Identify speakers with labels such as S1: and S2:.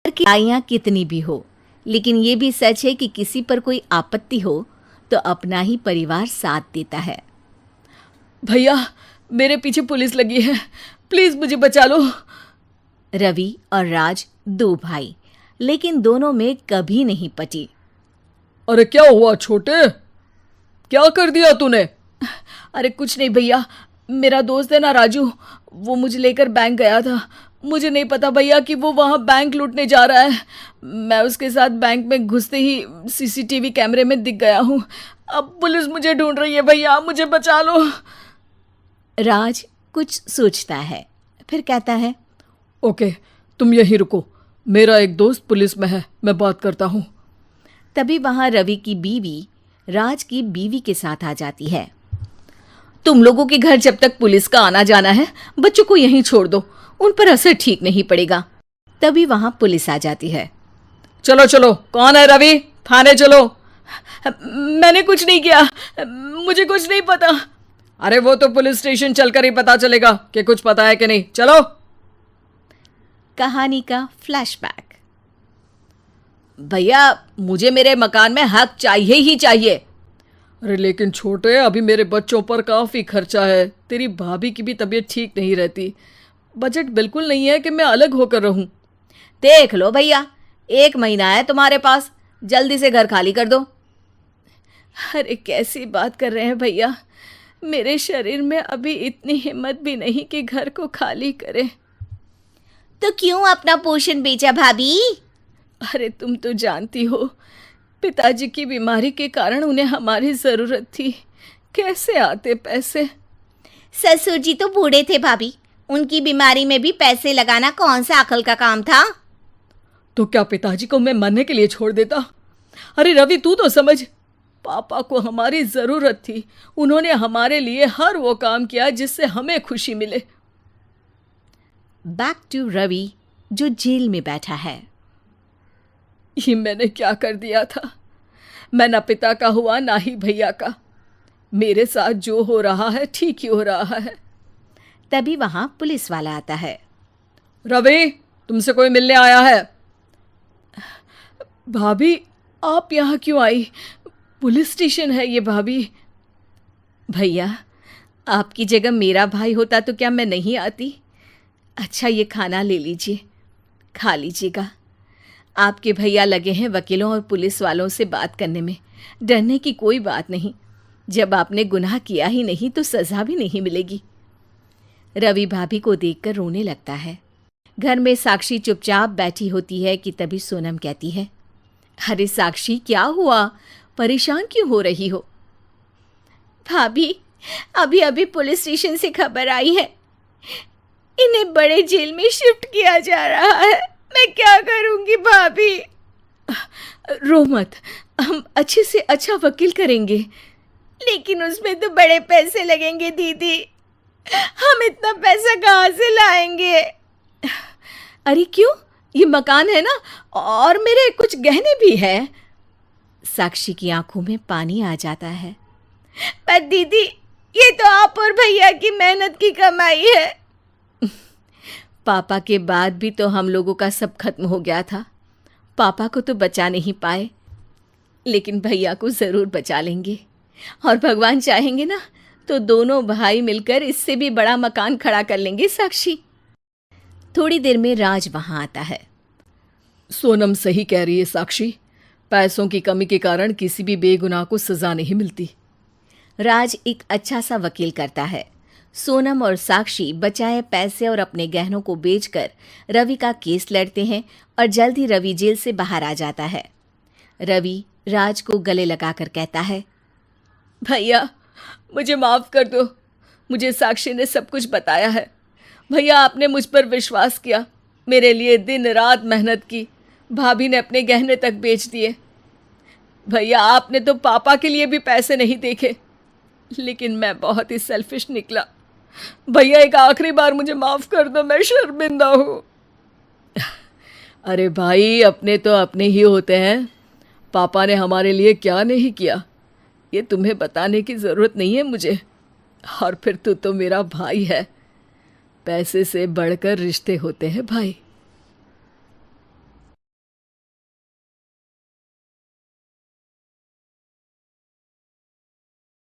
S1: की आइयाँ कितनी भी हो, लेकिन ये भी सच है कि किसी पर कोई आपत्ति हो तो अपना ही परिवार साथ देता है।
S2: भैया, मेरे पीछे पुलिस लगी है, प्लीज मुझे बचा लो।
S1: रवि और राज दो भाई, लेकिन दोनों में कभी नहीं पटी।
S2: अरे क्या हुआ छोटे, क्या कर दिया तूने? अरे कुछ नहीं भैया, मेरा दोस्त है ना राजू, वो मुझे लेकर बैंक गया था। मुझे नहीं पता भैया कि वो वहाँ बैंक लूटने जा रहा है। मैं उसके साथ बैंक में घुसते ही सीसीटीवी कैमरे में दिख गया हूँ। अब पुलिस मुझे ढूंढ रही है भैया, मुझे बचा लो।
S1: राज कुछ सोचता है, फिर कहता है,
S2: ओके, तुम यहीं रुको, मेरा एक दोस्त पुलिस में है, मैं बात करता हूँ।
S1: तभी वहां रवि की बीवी राज की बीवी के साथ आ जाती है। तुम लोगों के घर जब तक पुलिस का आना जाना है, बच्चों को यहीं छोड़ दो, उन पर असर ठीक नहीं पड़ेगा। तभी वहां पुलिस आ जाती है।
S2: चलो चलो, कौन है रवि, थाने चलो। मैंने कुछ नहीं किया, मुझे कुछ नहीं पता। अरे वो तो पुलिस स्टेशन चलकर ही पता चलेगा कि कुछ पता है कि नहीं, चलो।
S1: कहानी का फ्लैशबैक। भैया, मुझे मेरे मकान में हक चाहिए ही चाहिए।
S2: अरे लेकिन छोटे, अभी मेरे बच्चों पर काफ़ी खर्चा है, तेरी भाभी की भी तबीयत ठीक नहीं रहती, बजट बिल्कुल नहीं है कि मैं अलग होकर रहूं।
S1: देख लो भैया, 1 महीना है तुम्हारे पास, जल्दी से घर खाली कर दो। अरे कैसी बात कर रहे हैं भैया, मेरे शरीर में अभी इतनी हिम्मत भी नहीं कि घर को खाली करे। तो क्यों अपना पोषण बेचा भाभी? अरे तुम तो जानती हो, पिताजी की बीमारी के कारण उन्हें हमारी ज़रूरत थी, कैसे आते पैसे। ससुर जी तो बूढ़े थे भाभी, उनकी बीमारी में भी पैसे लगाना कौन सा अकल का काम था।
S2: तो क्या पिताजी को मैं मरने के लिए छोड़ देता? अरे रवि, तू तो समझ, पापा को हमारी ज़रूरत थी, उन्होंने हमारे लिए हर वो काम किया जिससे हमें खुशी मिले।
S1: बैक टू रवि, जो जेल में बैठा है।
S2: ये मैंने क्या कर दिया था? मैं ना पिता का हुआ ना ही भैया का, मेरे साथ जो हो रहा है ठीक ही हो रहा है।
S1: तभी वहां पुलिस वाला आता है।
S2: रवि, तुमसे कोई मिलने आया है। भाभी, आप यहाँ क्यों आई? पुलिस स्टेशन है ये भाभी।
S1: भैया, आपकी जगह मेरा भाई होता तो क्या मैं नहीं आती? अच्छा, ये खाना ले लीजिए, खा लीजिएगा। आपके भैया लगे हैं वकीलों और पुलिस वालों से बात करने में, डरने की कोई बात नहीं। जब आपने गुनाह किया ही नहीं तो सज़ा भी नहीं मिलेगी। रवि भाभी को देखकर रोने लगता है। घर में साक्षी चुपचाप बैठी होती है कि तभी सोनम कहती है, अरे साक्षी, क्या हुआ, परेशान क्यों हो रही हो? भाभी, अभी अभी पुलिस स्टेशन से खबर आई है, इन्हें बड़े जेल में शिफ्ट किया जा रहा है। मैं क्या करूंगी भाभी? रो मत, हम अच्छे से अच्छा वकील करेंगे। लेकिन उसमें तो बड़े पैसे लगेंगे दीदी, हम इतना पैसा कहाँ से लाएंगे? अरे क्यों, ये मकान है ना, और मेरे कुछ गहने भी है। साक्षी की आंखों में पानी आ जाता है। पर दीदी, ये तो आप और भैया की मेहनत की कमाई है। पापा के बाद भी तो हम लोगों का सब खत्म हो गया था। पापा को तो बचा नहीं पाए, लेकिन भैया को ज़रूर बचा लेंगे, और भगवान चाहेंगे ना तो दोनों भाई मिलकर इससे भी बड़ा मकान खड़ा कर लेंगे। साक्षी। थोड़ी देर में राज वहाँ आता है।
S2: सोनम सही कह रही है साक्षी, पैसों की कमी के कारण किसी भी बेगुनाह को सज़ा नहीं मिलती।
S1: राज एक अच्छा सा वकील करता है। सोनम और साक्षी बचाए पैसे और अपने गहनों को बेचकर रवि का केस लड़ते हैं और जल्द ही रवि जेल से बाहर आ जाता है। रवि राज को गले लगाकर कहता है,
S2: भैया मुझे माफ़ कर दो, मुझे साक्षी ने सब कुछ बताया है। भैया, आपने मुझ पर विश्वास किया, मेरे लिए दिन रात मेहनत की, भाभी ने अपने गहने तक बेच दिए। भैया, आपने तो पापा के लिए भी पैसे नहीं देखे, लेकिन मैं बहुत ही सेल्फिश निकला। भैया, एक आखिरी बार मुझे माफ़ कर दो, मैं शर्मिंदा हूँ। अरे भाई, अपने तो अपने ही होते हैं, पापा ने हमारे लिए क्या नहीं किया ये तुम्हें बताने की ज़रूरत नहीं है मुझे। और फिर तू तो मेरा भाई है, पैसे से बढ़कर रिश्ते होते हैं भाई।